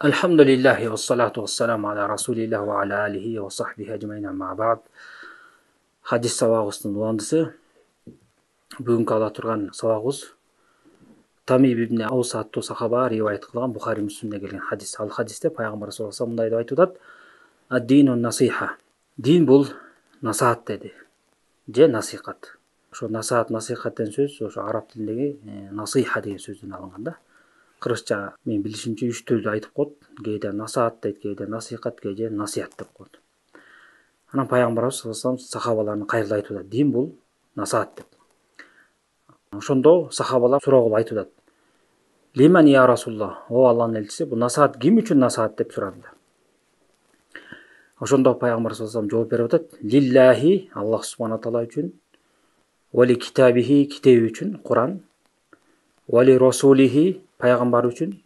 Alhamdulillahi ve salatu ve selamu ala Rasulillah ve ala alihi ve sahbihi ecmaîn amma ba'd. Hadis сабагыбыздын уландысы. Бүгүнкү ала турган сабагыбыз Тамим ибн Аус аттуу сахаба риваят кылган Бухари Муслимде келген хадис. Ал хадисте пайгамбар саллаллаху алейхи ва саллям мындай деп айтып атат: "Ад-дину насиха." Дин бул насаат деди. Же насихат. Ошо насихат деген сөз ошо араб тилиндеги насиха деген сөздөн алынган да. Кыргызча мен билишимче 3 түрдө айтып коет. Кээде насаат дейт, кээде насихат, кээде насият деп коет. Анан пайгамбарыбыз саллаллаху алейхи ва саллям сахабаларына кайрылып айтып атат: "Дин бул насаат" деп. Ошондо сахабалар суроо кылып айтып атат: "Лиман я Расулуллах?" О Алланын элчиси, бул насаат ким үчүн насаат деп сурадылар. Ошондо пайгамбар саллаллаху алейхи ва саллям жооп берип атат: "Лиллахи, Аллах субхана тағала үчүн, вали китабихи, китеби үчүн, Куран, вали расулихи, пайгамбар үчүн,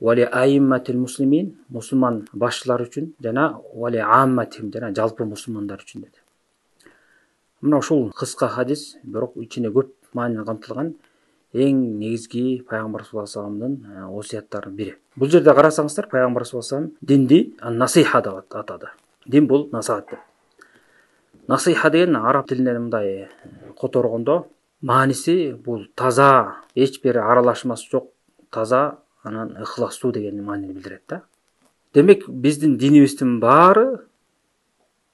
вали аимматил муслимин, мусулман башчылар үчүн, жана вали амматим, жана жалпы мусулмандар үчүн" деди. Мына ушул кыска хадис, бирок ичине көп маани камтылган эң негизги пайгамбар саллаллаху алейхи ва салламдын осуяттарынын бири. Бул жерде карасаңыздар, пайгамбар саллаллаху алейхи ва саллям динди насиха деп атады. Дин бул насаат деп. Насиха деген араб тилинен мындай которгондо мааниси бул таза, эч бир аралашмасы жок, таза, анан ыхластуу деген маанини билдирет да. Демек биздин динибиздин баары,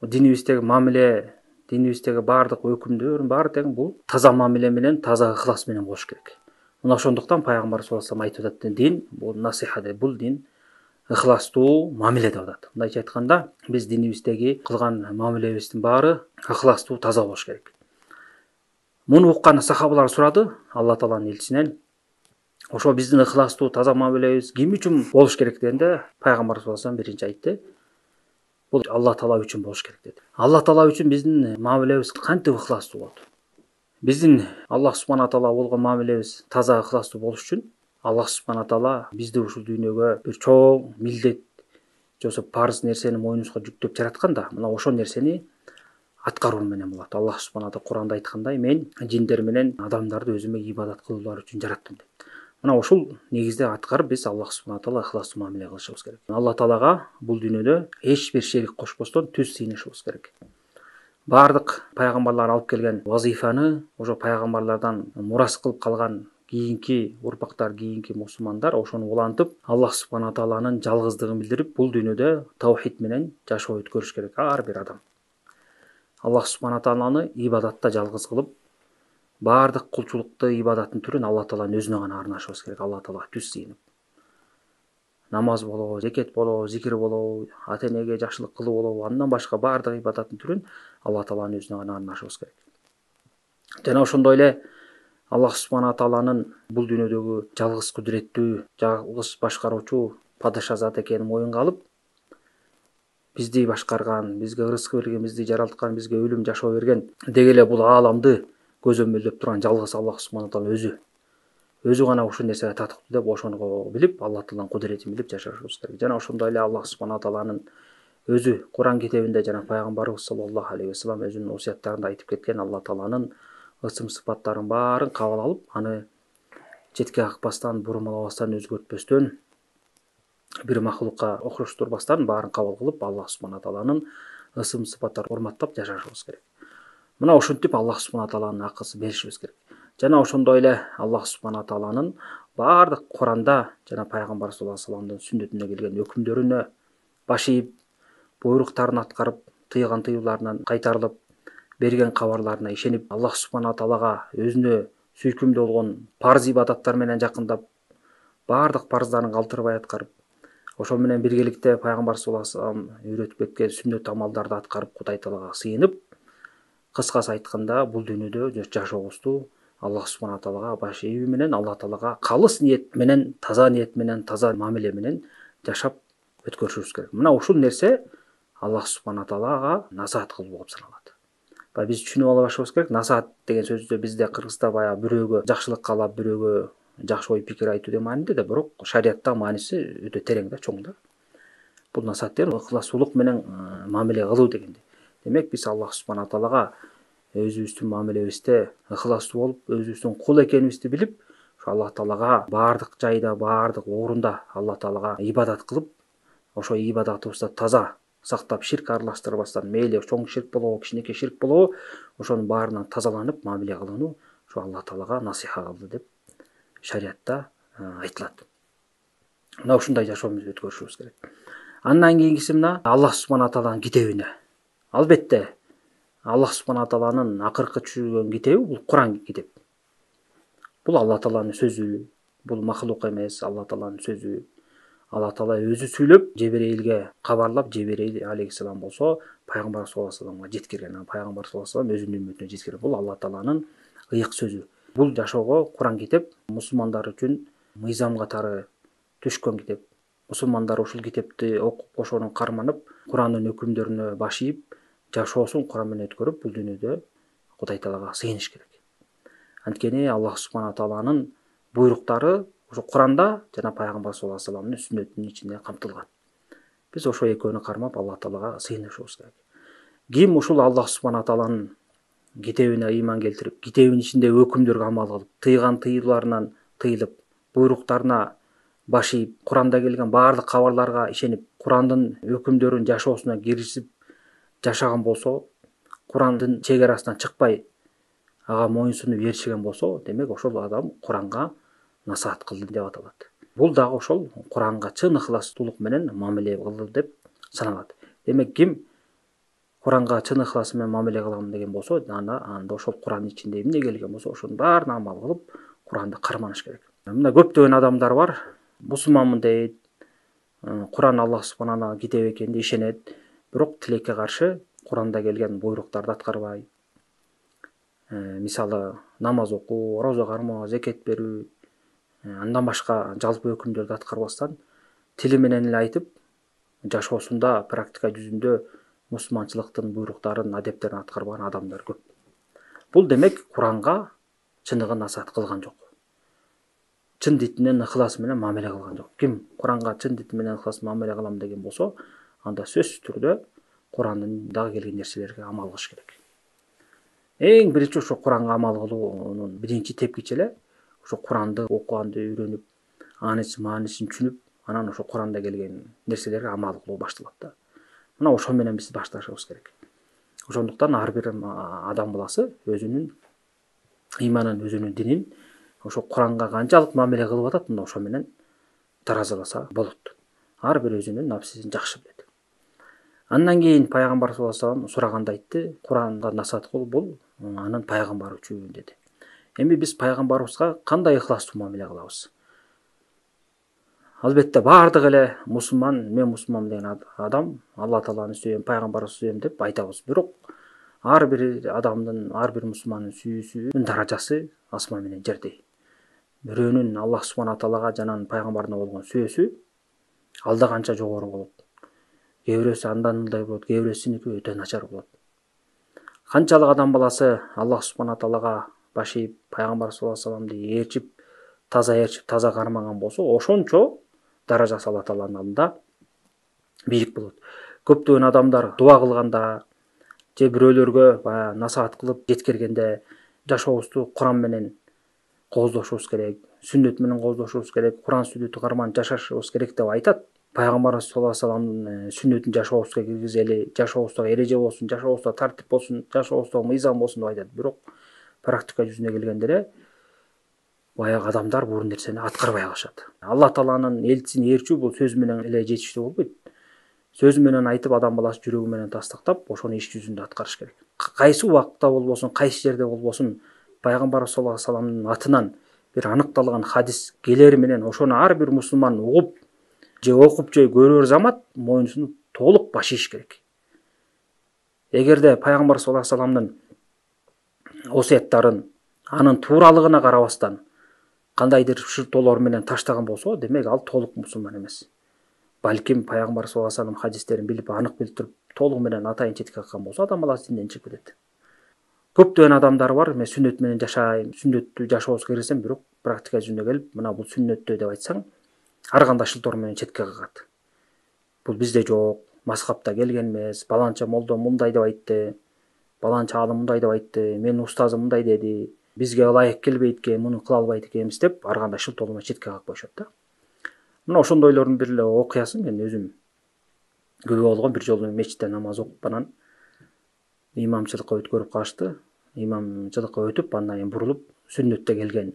динибиздеги мамиле, динибиздеги баардык өкүмдөр баары тең бул таза мамиле менен, таза ыхлас менен болуш керек. Мына ошондуктан пайгамбар саллаллаху алейхи ва саллям айтып атат: "Дин бул насиха деп, бул дин ыхластуу мамиле" деп атат. Мындайча айтканда, биз динибиздеги кылган мамилебиздин баары ыхластуу, таза болуш керек. Муну уккан сахабалар сурады Алла Тааланын элчисинен: "Ошо биздин ыхластуу, таза мамилебиз ким үчүн болуш керек?" дегенде, пайгамбар саллаллаху алейхи ва саллям биринчи айтты: "Бул Алла Таала үчүн болуш керек" деди. Алла Таала үчүн биздин мамилебиз кантип ыхластуу болот? Биздин Аллах субхана таала болгон мамилебиз таза, ыхластуу болуш үчүн Аллах субхана таала бизди ушул дүйнөгө бир чоң милдет, же болбосо парыз нерсени мойнубузга жүктөп жараткан да. Мына ошол нерсени аткаруу менен болот. Аллах субхана таала Куранда айткандай: "Мен жиндер менен адамдарды өзүмө ибадат кылуулары үчүн жараттым" деп. Мына ушул негизде аткарып биз Аллах субхана таала ыхластуу мамиле кылышыбыз керек. Алла Таалага бул дүйнөдө эч бир шерик кошпостон түз сыйынышыбыз керек. Бардык пайгамбарлар алып келген вазифаны ошо пайгамбарлардан мурас кылып калган кийинки урпактар, кийинки мусулмандар ошону улантып, Аллах субхана тааланын жалгыздыгын билдирип, бул дүйнөдө таухид менен жашоо өткөрүш керек ар бир адам. Аллах субхана тааланы ибадатта жалгыз кылып, бардык кулчулукту, ибадаттын түрүн Алла Тааланын өзүнө гана арнашыбыз керек. Алла Таалага түз сыйынып. Намаз болобу, зекет болобу, зикир болобу, ата-энеге жакшылык кылуу болобу, андан башка бардык ибадаттын түрүн Алла Тааланын өзүнө гана арнашыбыз керек. Жана ошондой эле Аллах субхана тааланын бул дүйнөдөгү жалгыз кудуреттүү, жалгыз башкаруучу падыша зат экенин моюнга алып, бизди башкарган, бизге ырыскы берген, бизди жаралткан, бизге өлүм жашоо берген, деги эле бул ааламды көзөмөлдөп турган жалгыз Аллах субхана таала өзү гана ушул нерсеге татыктуу деп ошону билип, Алла Тааланын кудуретин билип жашашыбыз керек. Жана ошондой эле Аллах субхана тааланын өзү Куран китебинде жана пайгамбарыбыз саллаллаху алейхи ва саллям өзүнүн осуяттарында айтып кеткен Алла Тааланын ысым сыпаттарын баарын кабыл алып, аны четке какпастан, бурмалабастан, өзгөртпөстөн, бир махлукка окшоштурбастан баарын кабыл кылып, Аллах субхана тааланын ысым сыпаттарын урматтап жашашыбыз керек. Мына ошентип Аллах субхана тааланын акысы беришибиз керек. Жана ошондой эле Аллах субхана тааланын бардык Куранда жана пайгамбар саллаллаху алейхи ва салламдын сүннөтүнө келген өкүмдөрүнө баш ийип, буйруктарын аткарып, тыйган тыюуларынан кайтарылып, берген кабарларына ишенип, Аллах субхана таалага өзүнө сүйкүмдүү болгон парз ибадаттар менен жакындап, бардык парыздарын калтырбай аткарып, ошол менен биргеликте пайгамбар саллаллаху алейхи ва саллям үйрөтүп кеткен сүннөт амалдарды аткарып, Кудай Таалага сыйынып, кыскасы айтканда бул дүйнөдө жашообузду Аллах субхана таалага баш ийүү менен, Алла Таалага калыс ниет менен, таза мамиле менен жашап өткөрүшүбүз керек. Мына ушул нерсе Аллах субхана таалага насаат кылуу болуп саналат. Биз түшүнүп ала башыбыз керек. Насаат деген сөздө бизде Кыргызда баягы бирөөгө жакшылык каалап, бирөөгө жакшы ой пикир айтуу деген мааниде да, бирок шариятта мааниси өтө терең да, чоң да. Бул насаат деген ыхласуулук менен мамиле кылуу дегенди. Демек биз Аллах субхана таалага өзүбүздүн мамилебизде ыхластуу болуп, өзүбүздүн кул экенибизди билип, ошо Аллах Таалага баардык жайда, баардык орунда Аллах Таалага ибадат кылып, ошо ибадатыбызды таза сактап, ширк аралаштырбастан, мейли чоң ширк болобу, кичинекей ширк болобу, ошонун баарынан тазаланып мамиле кылууну ошо Аллах Таалага насыха кылды деп шариатта айтылат. Мына ушундай жашообузду өткөрүшүбүз керек. Андан кийинкиси мына Аллах Субхана Тааланын китебине. Албетте Аллах Субхана Тааланын акыркы түшүргөн китеби бул Куран китеп. Бул Аллах Тааланын сөзү, бул махлук эмес, Аллах Тааланын сөзү. Аллах Таала өзү сүйлөп, Жебирейилге кабарлап, Жебирейил алейхиссалам болсо пайгамбар саллаллаху алейхи вассаламга жеткирген. Пайгамбар саллаллаху алейхи вассалам өзүнүн үммөтүнө жеткирген. Бул Аллах Тааланын ыйык сөзү. Бул жашоого Куран китеп мусулмандар үчүн мыйзам катары түшкөн китеп. Мусулмандар ушул китепти окуп, ошону карманып, Курандын өкүмдөрүнө баш ийип, жашоосун Куран менен өткөрүп, бул дүйнөдө Кудай Таалага сыйыныш керек. Анткени Аллах Субхана Тааланын буйруктары ошо Куранда жана пайгамбар саллаллаху алейхи вассаламдын сүннөтүнүн ичинде камтылган. Биз ошо экөөнү кармап Аллах Таалага сыйынышыбыз керек. Ким ушул Аллах Субхана Тааланын китебине ыйман келтирип, китебинин ичинде өкүмдөргө амал кылып, тыйган тыюуларынан тыйылып, буйруктарына баш ийип, Куранда келген баардык кабарларга ишенип, Курандын өкүмдөрүн жашоосуна киргизип жашаган болсо, Курандын чек арасынан чыкпай ага моюнсунуп ээрчиген болсо, демек ошол адам Куранга насаат кылды деп аталат. Бул дагы ошол Куранга чын ыхластуулук менен мамиле кылды деп саналат. Демек ким Куранга чын ыхлас менен мамиле кылам деген болсо, анда ошол Курандын ичинде эмне келген болсо, ошонун баарына амал кылып, Куранды карманыш керек. Мына көптөгөн адамдар бар, мусулманмын дейт, Куран Аллах Субхана китеп экенине ишенет, бирок тилекке каршы Куранда келген буйруктарды аткарбай, мисалы намаз окуу, орозо кармоо, зекет берүү, андан башка жалпы өкүмдөрдү аткарбастан тили менен эле айтып, жашоосунда практика жүзүндө мусулманчылыктын буйруктарын, адептерин аткарбаган адамдар көп. Бул демек Куранга чыныгы насаат кылган жок. Чын дитинен ыхлас менен мамиле кылган жок. Ким Куранга чын дит менен ыхлас мамиле кылам деген болсо, анда сөзсүз түрдө Курандын дагы келген нерселерге амал кылыш керек. Эң биринчи ошо Куранга амал кылуунун биринчи тепкичи эле ошо Куранды окуганды үйрөнүп, анын маанисин түшүнүп, анан ошо Куранда келген нерселерге амал кылуу башталат да. Мына ошо менен биз башташыбыз керек. Ошондуктан ар бир адам баласы өзүнүн ыйманын, өзүнүн динин ошо Куранга канчалык мамиле кылып атат, мына ошо менен таразаласа болот. Ар бир өзүнүн напсисин жакшы билет. Андан кийин пайгамбар саллаллаху алейхи вассалам сураганда айтты, Куранга насаат кылуу бул анын пайгамбары үчүн деди. Эми биз пайгамбарыбызга кандай ыхластуу мамиле кылабыз? Албетте баардык эле мусулман, мен мусулман деген адам Алла Тааланы сүйөм, пайгамбарды сүйөм деп айтабыз. Бирок ар бир адамдын, ар бир мусулмандын сүйүүсүнүн даражасы асман менен жердей. Бирөөнүн Аллах Субхана Таалага жана пайгамбарына болгон сүйүүсү алда канча жогору болот. Кээ бирөөсү андан мындай болот, кээ бирөөсүнүкү өтө начар болот. Канчалык адам баласы Аллах Субхана Таалага баш ийип, пайгамбар саллаллаху алейхи вассаламды ээрчип, таза кармаган болсо, ошончо даражасы Алла Тааланын алдында бийик болот. Көптөгөн адамдар дуа кылганда, же бирөөлөргө баягы насаат кылып жеткиргенде жашообузду Куран менен кооздошубуз керек, сүннөт менен кооздошубуз керек, Куран сүннөтү карманып жашашыбыз керек деп айтат. Пайгамбар саллаллаху алейхи вассаламдын сүннөтүн жашообузга киргизели, жашообузда эреже болсун, жашообузда тартип болсун, жашообузда мыйзам болсун деп айтат. Бирок практика жүзүнө келгенде эле баягы адамдар бул нерсени аткарбай калышат. Алла Тааланын элчисин ээрчүү бул сөз менен эле жетиштүү болбойт. Сөз менен айтып, адам баласы жүрөгү менен тастыктап, ошону иш жүзүндө аткарыш керек. Кайсы убакытта болбосун, кайсы жерде болбосун, пайгамбар саллаллаху алейхи вассаламдын атынан бир аныкталган хадис келери менен ошону ар бир мусулман угуп, же окуп, же көрөр замат моюнсунуп толук баш ийиш керек. Эгерде пайгамбар саллаллаху алейхи вассаламдын осуяттарын, анын тууралыгына карабастан кандайдыр шыртоолор менен таштаган болсо, демек ал толук мусулман эмес. Балким пайгамбар саллаллаху алейхи вассаламдын хадистерин билип, анык билип туруп, толугу менен атайын четке каккан болсо, адам баласы динден чыгып кетет. Көптөгөн адамдар бар, мен сүннөт менен жашайм, сүннөттү жашообузга киргизем, бирок практика жүзүнө келип, мына бул сүннөттө деп айтсаң, ар кандай шылтоор менен четке какат. Бул бизде жок, мазхабта келген эмес, баланча молдо мындай деп айтты, баланча аалым мындай деп айтты, менин устазым мындай деди, бизге ылайык келбейт экен, муну кыла албайт экенбиз деп ар кандай шылтоолорун четке кагып коюшат да. Мына ошондойлордун бир эле окуясы мен өзүм күбө болгон. Бир жолу мечитте намаз окуп анан имамчылыкка өткөрүп калышты. Имамчылыкка өтүп, андан кийин бурулуп, сүннөттө келген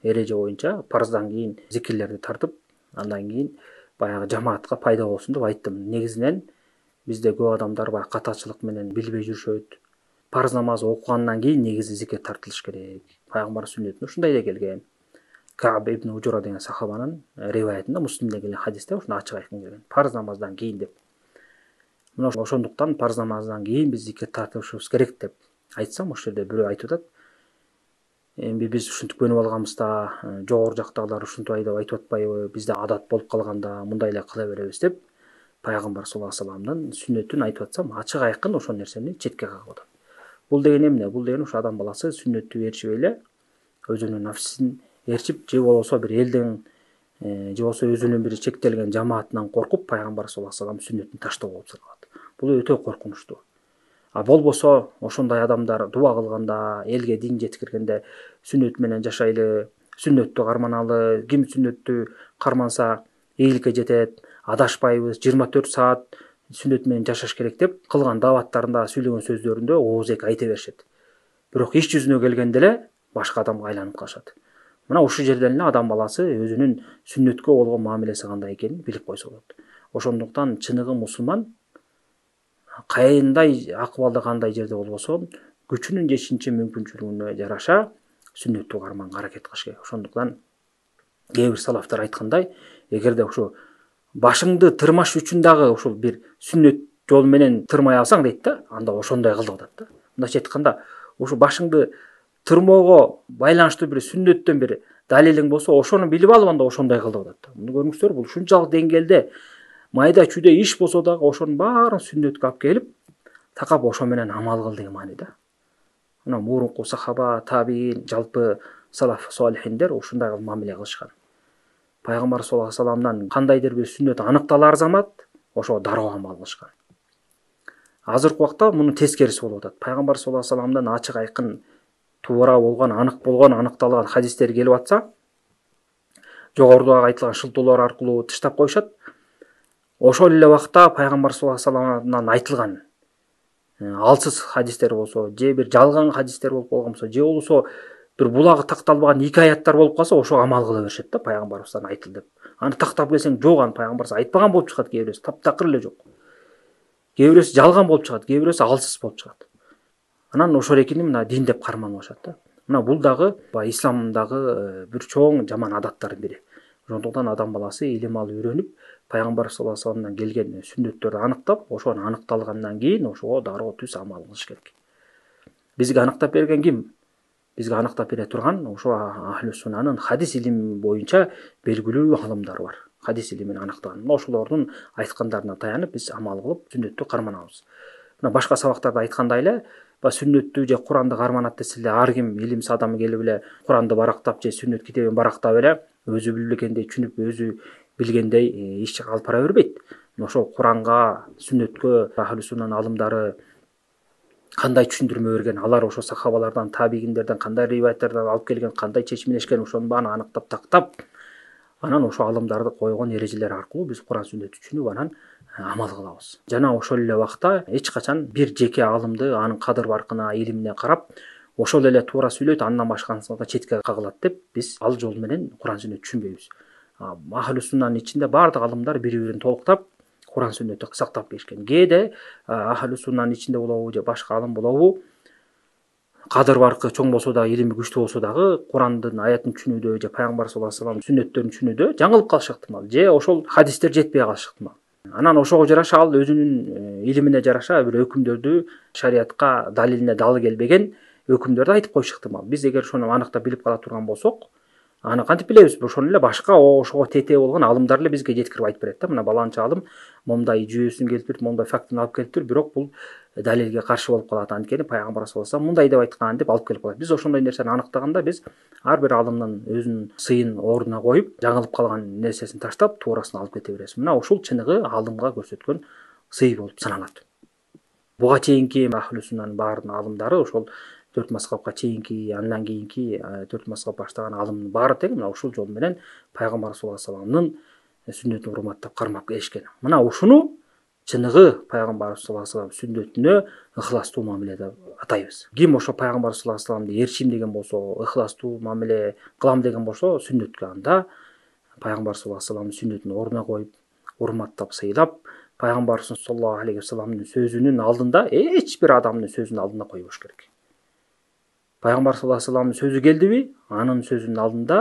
эреже боюнча парыздан кийин зикирлерди тартып, андан кийин баягы жамаатка пайда болсун деп айттым. Негизинен бизде көп адамдар баягы катачылык менен билбей жүрүшөт. Парыз намаз окугандан кийин негизи зикир тартылыш керек. Пайгамбар сүннөтүндө ушундай да келген. Кааб ибн Ужура деген сахабанын риваятында, Муслимде келген хадисте ушуну ачык айкын келген. Парыз намаздан кийин деп. Мына ошондуктан парыз намаздан кийин биз зикир тартышыбыз керек деп айтсам, ошол жерде бирөө айтып атат. Эми биз ушинтип көнүп алганбыз да, жогору жактагылар ушинтип деп айтып атпайбы, бизде адат болуп калганда мындай эле кыла беребиз деп пайгамбар саллаллаху алейхи вассаламдын сүннөтүн айтып атсам, ачык айкын ошол нерсени четке кагып атат. Бул деген эмне? Бул деген ушу адам баласы сүннөттү ээрчибей эле өзүнүн нафсин ээрчип, же болбосо бир элдин, же болбосо өзүнүн бир чектелген жамаатынан коркуп, пайгамбар саллаллаху алейхи вассалам сүннөтүн таштоо болуп саналат. Бул өтө коркунучтуу. А болбосо ошондой адамдар дуа кылганда, элге дин жеткиргенде сүннөт менен жашайлы, сүннөттү карманалы, ким сүннөттү карманса ийгиликке жетет, адашпайбыз, 24 саат сүннөт менен жашаш керек деп кылган дааваттарында, сүйлөгөн сөздөрүндө ооз-эки айта беришет. Бирок иш жүзүнө келгенде эле башка адамга айланып калышат. Мына ушул жерден эле адам баласы өзүнүн сүннөткө болгон мамилеси кандай экенин билип койсо болот. Ошондуктан чыныгы мусулман кайындай акыбалда, кандай жерде болбосо, күчүнүн жетишинче мүмкүнчүлүгүнө жараша сүннөттү карманга аракет кылыш керек. Ошондуктан кээ бир салафтар айткандай, эгерде ушу башыңды тырмаш үчүн дагы ушул бир сүннөт жол менен тырмай алсаң дейт да, анда ошондой кыл деп атат да. Мындайча айтканда, ушу башыңды тырмоого байланыштуу бир сүннөттөн бир далилиң болсо, ошону билип алып анда ошондой кыл деп атат. Муну көрүңүздөр, бул ушунчалык деңгээлде майда чүйдө иш болсо дагы ошонун баарын сүннөткө алып келип, такап ошо менен амал кыл деген маанида. Мына мурунку сахаба, табиин, жалпы салаф солихиндер ушундай кылып мамиле кылышкан. Пайгамбар саллаллаху алейхи вассаламдан кандайдыр бир сүннөт аныкталар замат, ошого дароо амал кылышкан. Азыркы убакта мунун тескериси болуп атат. Пайгамбар саллаллаху алейхи вассаламдан ачык айкын туура болгон, анык болгон, аныкталган хадистер келип атса, жогорудагы айтылган шылтоолор аркылуу тыштап коюшат. Ошол эле убакта пайгамбар саллаллаху алейхи вассаламдан айтылган алсыз хадистер болсо, же бир жалган хадистер болуп калган болсо, же болбосо бир булагы такталбаган 2 аяттар болуп калса, ошого амал кыла беришет да, пайгамбарыбыздан айтыл деп. Аны тактап келсең, жок, аны пайгамбарыбыз айтпаган болуп чыгат, кээ бирөөсү таптакыр эле жок. Кээ бирөөсү жалган болуп чыгат, кээ бирөөсү алсыз болуп чыгат. Анан ошол экини мына дин деп карманып алышат да. Мына бул дагы исламдагы бир чоң жаман адаттардын бири. Ошондуктан адам баласы илим алып үйрөнүп, пайгамбар саллаллаху алейхи вассаламдан келген сүннөттөрдү аныктап, ошону аныкталгандан кийин ошого дароо түз амал кылыш керек. Бизге аныктап берген ким? Бизге аныктап бере турган ошо ахлу суннанын хадис илими боюнча белгилүү алымдар бар. Хадис илимин аныктаган. Ошолордун айткандарына таянып биз амал кылып сүннөттү карманабыз. Мына башка сабактарда айткандай эле, сүннөттү же Куранды карманат десе эле, ар ким илимсиз адам келип эле Куранды барактап же сүннөт китебин барактап эле өзү билгендей түшүнүп, өзү билгендей иш алып бара бербейт. Ошол Куранга, сүннөткө ахлу суннанын алымдары кандай түшүндүрмө берген, алар ошо сахабалардан, табигиндерден кандай риваяттардан алып келген, кандай чечимлешкен, ошонун баарын аныктап тактап, анан ошо алымдарды койгон эрежелер аркылуу биз Куран сүннөттү түшүнүп, анан амал кылабыз. Жана ошол эле убакта эч качан бир жеке алымды анын кадыр баркына, илимине карап, ошол эле туура сүйлөйт, андан башкасына четке кагылат деп биз ал жол менен Куран сүннөттү түшүнбөйбүз. Ахлу суннанын ичинде бардык алымдар бири-бирин толуктап Куран сүннөттү сактап келишкен. Кээде ахлу суннанын ичинде болобу же башка алым болобу, кадыр баркы чоң болсо да, илими күчтүү болсо дагы, Курандын аятын түшүнүүдө же пайгамбар саллаллаху алейхи вассаламдын сүннөттөрүн түшүнүүдө жаңылып калышы ыктымал, же ошол хадистер жетпей калышы ыктымал. Анан ошого жараша ал өзүнүн илимине жараша бир өкүмдөрдү, шариятка далилине далы келбеген өкүмдөрдү айтып коюшу ыктымал. Биз эгер ошону аныктап билип кала турган болсок, аны кантип билебиз? Ошону эле башка ошого тете болгон алымдар эле бизге жеткирип айтып берет да. Мына баланча алым момундай жүйөсүн келтирип, момундай фактын алып келиптир, бирок бул далилге каршы болуп калат. Анткени пайгамбар саллаллаху алейхи вассалам мындай деп айткан деп алып келип калат. Биз ошондой нерсени аныктаганда биз ар бир алымдын өзүнүн сыйын ордуна коюп, жаңылып калган нерсесин таштап, туурасын алып кете беребиз. Мына ушул чыныгы алымга көрсөткөн сый болуп саналат. Буга чейинки ахлу суннанын баардык алымдары ошол 4 мазхабка чейинки, андан кийинки 4 мазхаб баштаган алымдын баары тең мына ушул жол менен пайгамбар саллаллаху алейхи вассаламдын сүннөтүн урматтап кармап келишкен. Мына ушуну чыныгы пайгамбар саллаллаху алейхи вассалам сүннөтүнө ыхластуу мамиле деп атайбыз. Ким ошо пайгамбар саллаллаху алейхи вассаламды ээрчим деген болсо, ыхластуу мамиле кылам деген болсо, сүннөткө анда пайгамбар саллаллаху алейхи вассаламдын сүннөтүн ордуна коюп, урматтап, сыйлап, пайгамбар саллаллаху алейхи вассаламдын сөзүнүн алдында эч бир адамдын сөзүнүн алдына койбош керек. Пайгамбар саллаллаху алейхи вассаламдын сөзү келдиби, анын сөзүнүн алдында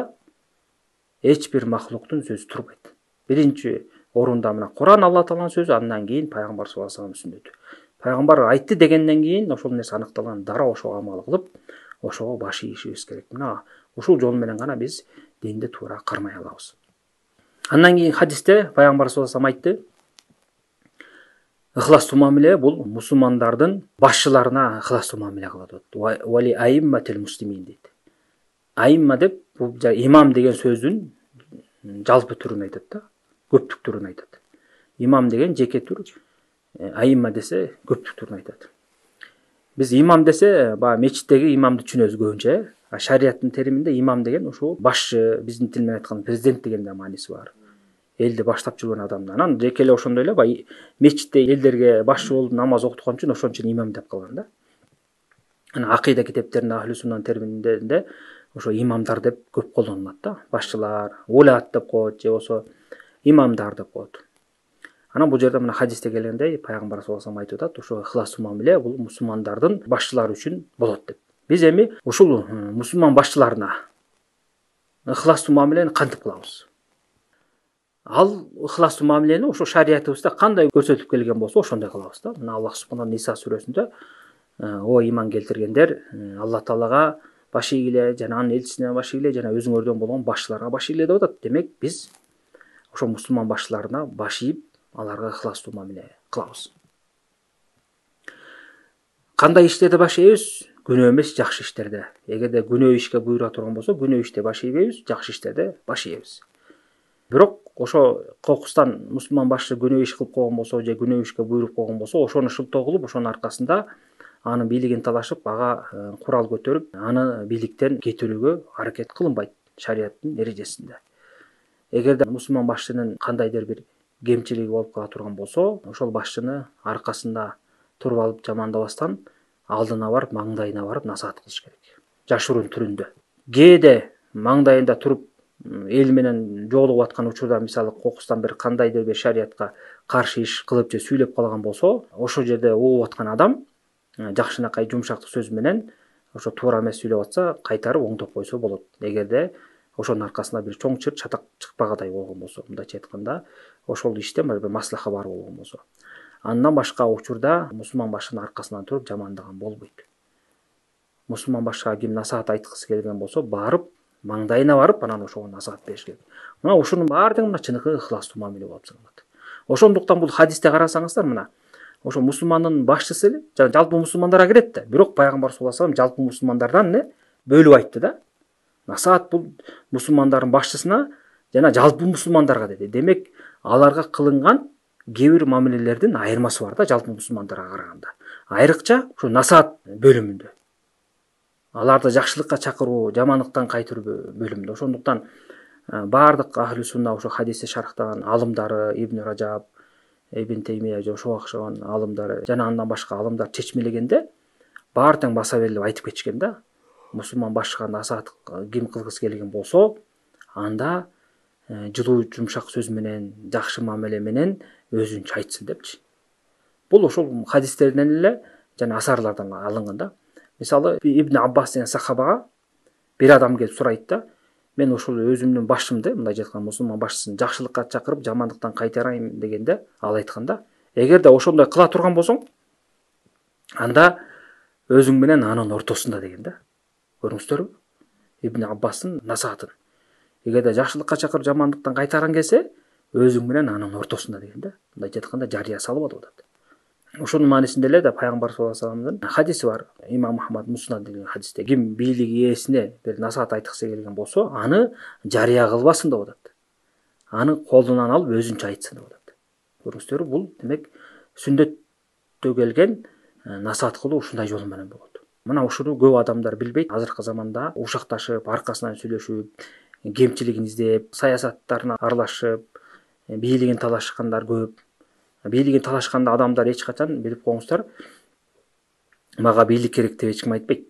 эч бир махлуктун сөзү турбайт. Биринчи орунда мына Куран Алла Тааланын сөзү, андан кийин пайгамбар саллаллаху алейхи вассаламдын сүннөтү. Пайгамбар айтты дегенден кийин ошол нерсе аныкталган, дароо ошого амал кылып, ошого баш ийишибиз керек. Мына ушул жол менен гана биз динди туура кармай алабыз. Андан кийин хадисте пайгамбар саллаллаху алейхи вассалам айтты: ыхластуу мамиле бул мусулмандардын башчыларына ыхластуу мамиле кылат дейт. Вали аимматил муслимин дейт. Аимма деп бул имам деген сөздүн жалпы түрүн айтат да, көптүк түрүн айтат. Имам деген жеке түр, аимма десе көптүк түрүн айтат. Биз имам десе баягы мечиттеги имамды түшүнөбүз көбүнчө. Шариаттын териминде имам деген ошол башчы, биздин тил менен айтканда президент деген да мааниси бар. Элди баштап жүргөн адам. Анан жеке эле ошондой эле баягы мечитте элдерге башчы болуп намаз окуткан үчүн ошон үчүн имам деп калган да. Ана акыйда китептеринде ахли суннанын терминдеринде ошо имамдар деп көп колдонулат да. Башчылар, улат деп коет же болсо имамдар деп коет. Анан бул жерде мына хадисте келгендей пайгамбар саллаллаху алейхи вассалам айтып атат, ошо ыхластуу мамиле бул мусулмандардын башчылары үчүн болот деп. Биз эми ушул мусулман башчыларына ыхластуу мамилени кантип кылабыз? Ал ыхластуу мамилени ошо шариятыбызда кандай көрсөтүп келген болсо, ошондой кылабыз да. Мына Аллах субханаху Ниса сүрөсүндө о иман келтиргендер, Алла Таалага баш ийгиле, жана анын элчисине баш ийгиле, жана өзүңөрдөн болгон башчыларга баш ийгиле деп атат. Демек биз ошо мусулман башчыларына баш ийип, аларга ыхластуу мамиле кылабыз. Кандай иштерде баш ийбиз? Күнөө эмес, жакшы иштерде. Эгерде күнөө ишке буйруа турган болсо, күнөө иште баш ийбейбиз, жакшы иштерде баш ийбиз. Бирок ошо кокустан мусулман башчы күнөө иш кылып койгон болсо, же күнөө ишке буйруп койгон болсо, ошону шылтоо кылып, ошонун аркасында анын бийлигин талашып, ага курал көтөрүп, аны бийликтен кетирүүгө аракет кылынбайт шариаттын эрежесинде. Эгерде мусулман башчынын кандайдыр бир кемчилиги болуп кала турган болсо, ошол башчыны аркасында туруп алып жамандабастан алдына барып, маңдайына барып насаат кылыш керек. Жашыруун түрүндө. Кээде маңдайында туруп эл менен жолугуп аткан учурда, мисалы кокустан бир кандайдыр бир шариятка каршы иш кылып же сүйлөп калган болсо, ошол жерде угуп аткан адам жакшынакай жумшактык сөз менен ошо туура эмес сүйлөп атса, кайтарып оңдоп койсо болот. Эгерде ошонун аркасында бир чоң чатак чыкпагандай болгон болсо, мындайча айтканда, ошол иште бир маслаха бар болгон болсо. Андан башка учурда мусулман башчынын аркасынан туруп жамандаган болбойт. Мусулман башчыга ким насаат айткысы келген болсо, барып, маңдайына барып, анан ошого насаат бериш керек. Мына ушунун баардыгы мына чыныгы ыхластуу мамиле болуп саналат. Ошондуктан бул хадисте карасаңыздар, мына ошо мусулмандын башчысы эле, жалпы мусулмандарга кирет да. Бирок пайгамбар саллаллаху алейхи вассалам жалпы мусулмандардан бөлүп айтты да. Насаат бул мусулмандардын башчысына жана жалпы мусулмандарга деди. Демек, аларга кылынган кээ бир мамилелердин айырмасы бар да жалпы мусулмандарга караганда. Айрыкча ушу насаат бөлүмүндө. Аларды жакшылыкка чакыруу, жамандыктан кайтыруу бөлүмүндө. Ошондуктан баардык ахли сунна ошо хадисти шархтаган алымдары, Ибн Ражаб, Ибн Теймия же ошого окшогон алымдары жана андан башка алымдар чечмелегенде баары тең баса берилип айтып кетишкен да. Мусулман башчыга насаат ким кылгысы келген болсо, анда жылуу жумшак сөз менен, жакшы мамиле менен өзүнчө айтсын депчи. Бул ошол хадистерден эле жана асарлардан алынган да. Мисалы Ибн Аббас деген сахабага бир адам келип сурайт да, мен ошол өзүмдүн башымды, мындайча айтканда мусулман башчысын жакшылыкка чакырып, жамандыктан кайтарайын дегенде, ал айтканда, эгерде ошондой кыла турган болсоң, анда өзүң менен анын ортосунда деген да. Көрүңүздөрбү? Ибн Аббастын насаатын. Эгерде жакшылыкка чакырып, жамандыктан кайтарган келсе, өзүң менен анын ортосунда деген да. Мындайча айтканда жарыя салып атып атат. Ошонун маанисинде эле да пайгамбар саллаллаху алейхи вассаламдын хадиси бар. Имам Ахмад Муснад деген хадисте ким бийлик ээсине бир насаат айткысы келген болсо, аны жарыя кылбасын деп атат. Аны колунан алып өзүнчө айтсын деп атат. Көрүңүздөрбү, бул демек сүннөттө келген насаат кылуу ушундай жол менен болот. Мына ушуну көп адамдар билбейт. Азыркы заманда ушакташып, аркасынан сүйлөшүп, кемчилигин издеп, саясаттарына аралашып, бийлигин талашкандар көп. Бийлигин талашканда адамдар эч качан билип коюңуздар, мага бийлик керек деп эч ким айтпайт.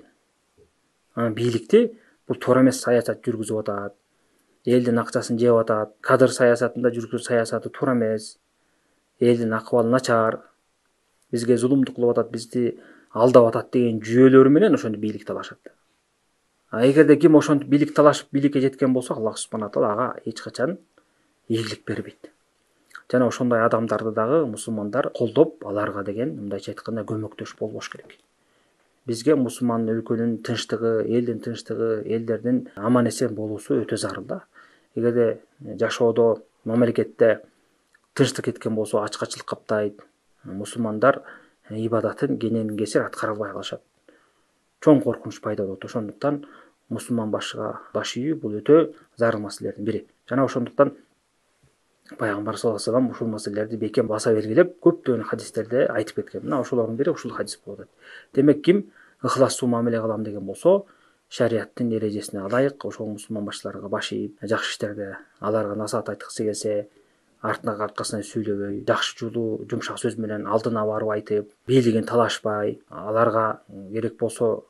Бийликти бул туура эмес саясат жүргүзүп атат, элдин акчасын жеп атат, кадр саясатында жүргүзгөн саясаты туура эмес, элдин акыбалы начар, бизге зулумдук кылып атат, бизди алдап атат деген жүйөлөр менен ошентип бийлик талашат. Эгерде ким ошентип бийлик талашып бийликке жеткен болсо, Аллах субхана таала ага эч качан ийгилик бербейт. Жана ошондой адамдарды дагы мусулмандар колдоп, аларга деген мындайча айтканда көмөктөш болбош керек. Бизге мусулман өлкөнүн тынчтыгы, элдин тынчтыгы, элдердин аман эсен болуусу өтө зарыл да. Эгерде жашоодо, мамлекетте тынчтык кеткен болсо, ачкачылык каптайт, мусулмандар ибадатын кенен кесир аткара албай калышат. Чоң коркунуч пайда болот. Ошондуктан мусулман башыга баш ийүү бул өтө зарыл маселелердин бири. Жана ошондуктан Пайгамбар саллаллаху алейхи вассалам ушул маселелерди бекем баса белгилеп, көптөгөн хадистерде айтып кеткен. Мына ошолордун бири ушул хадис болот. Демек ким ыхластуу мамиле кылам деген болсо, шариаттын эрежесине ылайык ошол мусулман башчыларга баш ийип, жакшы иштерде аларга насаат айткысы келсе, аркасынан сүйлөбөй, жакшы жолу, жумшак сөз менен алдына барып айтып, бийлигин талашпай, аларга керек болсо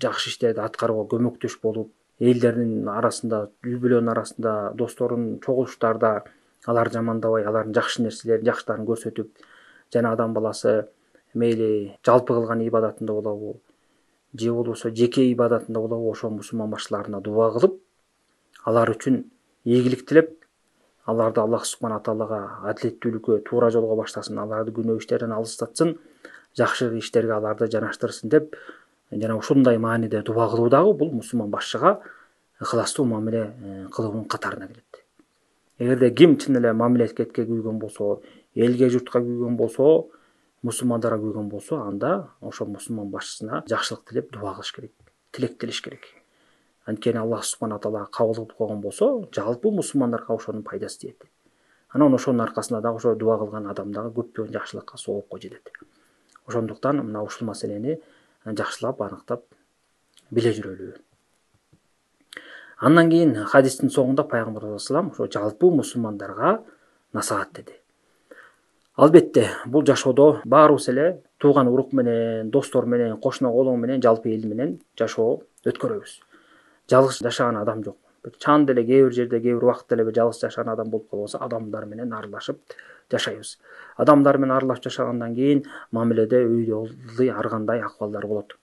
жакшы иштерди аткарууга көмөктөш болуп, элдердин арасында, үй бүлөнүн арасында, досторунун чогулуштарда аларды жамандабай, алардын жакшы нерселерин, жакшыларын көрсөтүп, жана адам баласы мейли жалпы кылган ибадатында болобу, же болбосо жеке ибадатында болобу, ошол мусулман башчыларына дуба кылып, алар үчүн ийгилик тилеп, аларды Аллах субхана таалага адилеттүүлүккө, туура жолго баштасын, аларды күнөө иштерден алыстатсын, жакшы иштерге аларды жанаштырсын деп, жана ушундай мааниде дуба кылуу дагы бул мусулман башчыга ыхластуу мамиле кылуунун катарына кирет. Эгерде ким чын эле мамилетке күйгөн болсо, элге журтка күйгөн болсо, мусулмандарга күйгөн болсо, анда ошол мусулман башчысына жакшылык тилеп дуба кылыш керек, тилек тилеш керек. Анткени Аллах субхана таала кабыл кылып койгон болсо, жалпы мусулмандарга ошонун пайдасы тиет. Анан ошонун аркасында дагы ошо дуба кылган адам дагы көптөгөн жакшылыкка, соопко жетет. Ошондуктан мына ушул маселени жакшылап аныктап биле жүрөлү. Андан кийин хадистин соңунда Пайгамбар саллаллаху алейхи вассалам ошо жалпы мусулмандарга насаат деди. Албетте, бул жашоодо баарыбыз эле тууган урук менен, достор менен, кошуна колоң менен, жалпы эл менен жашоо өткөрөбүз. Жалгыз жашаган адам жок. Чан деле кээ бир жерде, кээ бир убакытта эле жалгыз жашаган адам болуп калбаса, адамдар менен аралашып жашайбыз. Адамдар менен аралашып жашагандан кийин мамиледе үйдө ылдый ар кандай акыбалдар болот.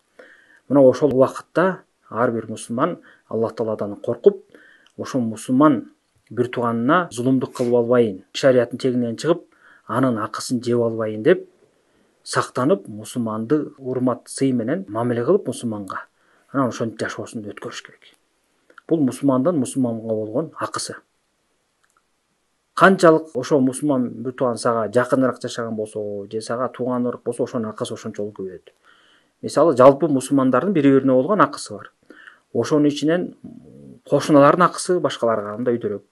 Мына ошол убакытта ар бир мусулман Аллах Тааладан коркуп, ошол мусулман бир тууганына зулумдук кылып албайын, шариаттын чегинен чыгып, анын акысын жеп албайын деп сактанып, мусулманды урмат, сый менен мамиле кылып мусулманга, анан ошентип жашоосун өткөрүш керек. Бул мусулмандын мусулманга болгон акысы. Канчалык ошол мусулман бир тууган сага жакыныраак жашаган болсо, же сага тууганыраак болсо, ошонун акысы ошончолук көбөйөт. Мисалы, жалпы мусулмандардын бири-бирине болгон акысы бар. Ошонун ичинен кошуналардын акысы башкаларга караганда өйдөрөөк.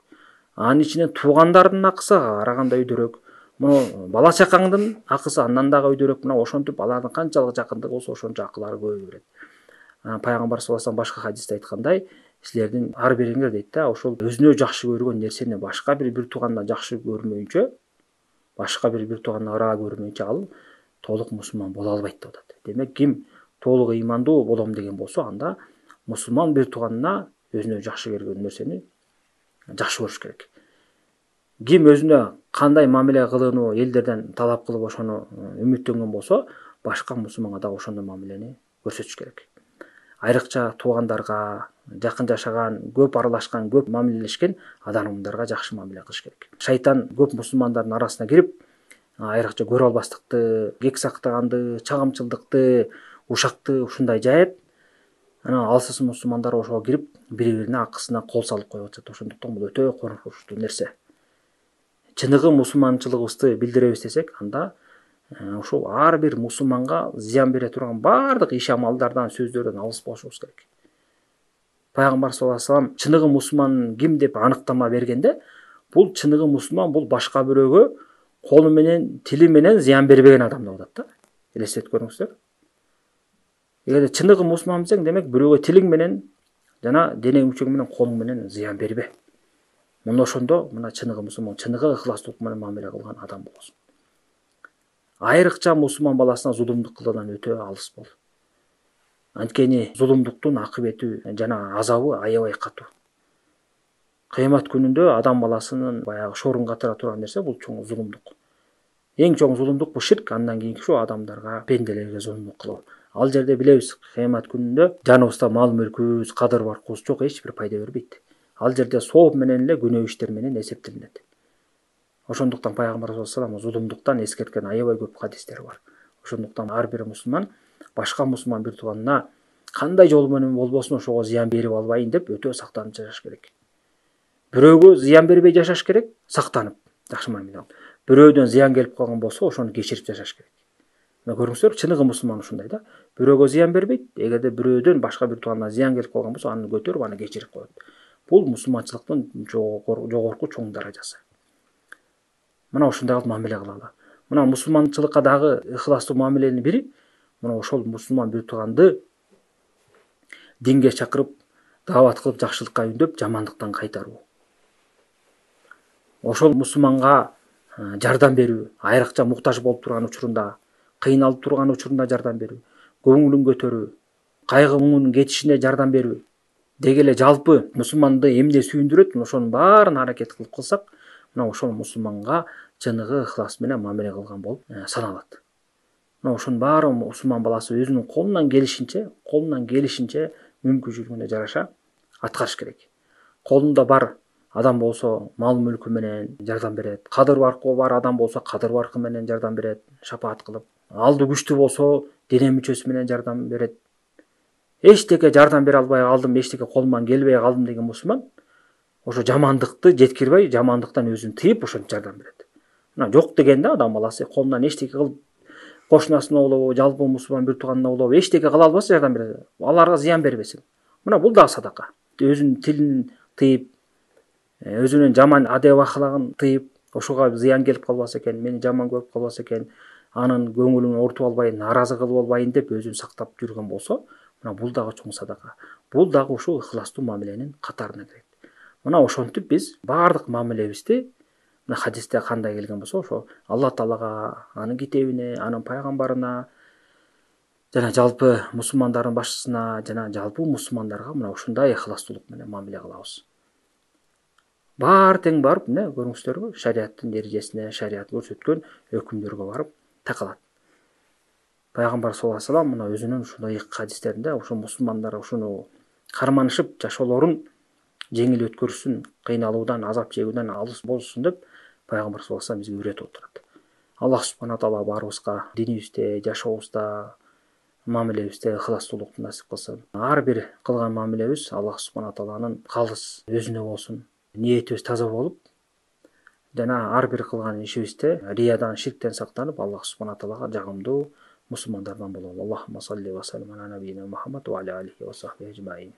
Анын ичинен туугандардын акысы караганда өйдөрөөк. Муну бала чакаңдын акысы андан дагы өйдөрөөк. Мына ошентип алардын канчалык жакындыгы болсо, ошончо акылары көбөйө берет. Пайгамбар саллаллаху алейхи вассалам башка хадисте айткандай, силердин ар бириңер дейт да, ошол өзүнө жакшы көргөн нерсени башка бир туугандан жакшы көрмөйүнчө, башка бир туугандан ыраа көрмөйүнчө ал толук мусулман боло албайт деп атат. Демек, ким толук ыймандуу болом деген болсо, анда мусулман бир тууганына өзүнө жакшы көргөн нерсени жакшы көрүш керек. Ким өзүнө кандай мамиле кылууну элдерден талап кылып ошону үмүттөнгөн болсо, башка мусулманга да ошондой мамилени көрсөтүш керек. Айрыкча туугандарга, жакын жашаган, көп аралашкан, көп мамилелешкен адамдарга жакшы мамиле кылыш керек. Шайтан көп мусулмандардын арасына кирип, айрыкча көрө албастыкты, кек сактаганды, чагымчылдыкты, ушакты ушундай жаят. Анан алсыз мусулмандар ошого кирип, бири-бирине акысына кол салып коюп атышат. Ошондуктан бул өтө коркунучтуу нерсе. Чыныгы мусулманчылыгыбызды билдиребиз десек, анда ошол ар бир мусулманга зыян бере турган бардык иш амалдардан, сөздөрдөн алыс болушубуз керек. Пайгамбар саллаллаху алейхи вассалам чыныгы мусулман ким деп аныктама бергенде, бул чыныгы мусулман бул башка бирөөгө колу менен, тили менен зыян бербеген адам деп атат да. Элестетип көрүңүздөр. Эгерде чыныгы мусулман болсоң, демек бирөөгө тилиң менен жана дене мүчөң менен, колуң менен зыян бербе. Мына ошондо мына чыныгы мусулман, чыныгы ыхластуулук менен мамиле кылган адам болосуң. Айрыкча мусулман баласына зулумдук кылуудан өтө алыс бол. Анткени зулумдуктун акыбети жана азабы аябай катуу. Кыямат күнүндө адам баласынын баягы шорун катыра турган нерсе бул чоң зулумдук. Эң чоң зулумдук бул ширк, андан кийинки ушу адамдарга, пенделерге зулумдук кылуу. Ал жерде билебиз, кыямат күнүндө жаныбызда мал мүлкүбүз, кадыр баркыбыз жок, эч бир пайда бербейт. Ал жерде сооп менен эле күнөө иштер менен эсептелинет. Ошондуктан пайгамбар саллаллаху алейхи вассалам зулумдуктан эскерткен аябай көп хадистер бар. Ошондуктан ар бир мусулман башка мусулман бир тууганына кандай жол менен болбосун ошого зыян берип албайын деп өтө сактанып жашаш керек. Бирөөгө зыян бербей жашаш керек, сактанып, жакшы мамиле кылып. Бирөөдөн зыян келип калган болсо, ошону кечирип жашаш керек. Мына көрүңүздөр, чыныгы мусулман ушундай да. Бирөөгө зыян бербейт, эгерде бирөөдөн башка бир тууганына зыян келип калган болсо, аны көтөрүп, аны кечирип коет. Бул мусулманчылыктын жогорку чоң даражасы. Мына ушундай мамиле кылалы. Мына мусулманчылыкка дагы ыхластуу мамиленин бири, мына ошол мусулман бир тууганды динге чакырып, даават кылып, жакшылыкка үндөп, жамандыктан кайтаруу. Ошол мусулманга жардам берүү, айрыкча муктаж болуп турган учурунда, кыйналып турган учурунда жардам берүү, көңүлүн көтөрүү, кайгы муңунун кетишине жардам берүү. Деги эле жалпы мусулманды эмне сүйүндүрөт, ошонун баарын аракет кылып кылсак, мына ошол мусулманга чыныгы ыхлас менен мамиле кылган болуп саналат. Мына ошонун баары мусулман баласы өзүнүн колунан келишинче мүмкүнчүлүгүнө жараша аткарыш керек. Колунда бар адам болсо мал мүлкү менен жардам берет. Кадыр баркы бар адам болсо кадыр баркы менен жардам берет, шапаат кылып. Алды күчтүү болсо дене мүчөсү менен жардам берет. Эчтеке жардам бере албай калдым, эчтеке колуман келбей калдым деген мусулман ошо жамандыкты жеткирбей, жамандыктан өзүн тыйып ошентип жардам берет. Мына жок дегенде адам баласы колунан эчтеке кылып, кошунасына улабы, жалпы мусулман бир тууганына улабы, эчтеке кыла албаса жардам берет. Аларга зыян бербесин. Мына бул дагы садака. Өзүнүн тилин тыйып, өзүнүн жаман адеп ахлагын тыйып, ошого зыян келип калбаса экен, мени жаман көрүп калбаса экен, анын көңүлүн ортуп албайын, нааразы кылып албайын деп өзүн сактап жүргөн болсо, мына бул дагы чоң садака. Бул дагы ушул ыхластуу мамиленин катарына кирет. Мына ошентип биз баардык мамилебизди мына хадисте кандай келген болсо, ошо Алла Таалага, анын китебине, анын пайгамбарына жана жалпы мусулмандардын башчысына жана жалпы мусулмандарга мына ушундай ыхластуулук менен мамиле кылабыз. Баары тең барып, мына көрүңүздөрбү, шариаттын эрежесине, шарият көрсөткөн өкүмдөргө барып такалат. Пайгамбар саллаллаху алейхи вассалам мына өзүнүн ушундай хадистеринде ошо мусулмандар ушуну карманышып жашоолорун жеңил өткөрүшсүн, кыйналуудан, азап чегүүдөн алыс болушун деп пайгамбар саллаллаху алейхи вассалам бизге үйрөтүп отурат. Аллах субхана таала баарыбызга динибизде, жашообузда, мамилебизде ыхластуулукту насип кылсын. Ар бир кылган мамилебиз Аллах субхана тааланын калыс өзүнө болсун. Ниетибиз таза болуп, жана ар бир кылган ишибизде риядан, ширктен сактанып, Аллах субхана таалага жагымдуу мусулмандардан бололу. Аллахумма салли ва саллим ала набийина Мухаммад ва аля алихи ва сахбихи ажмаин.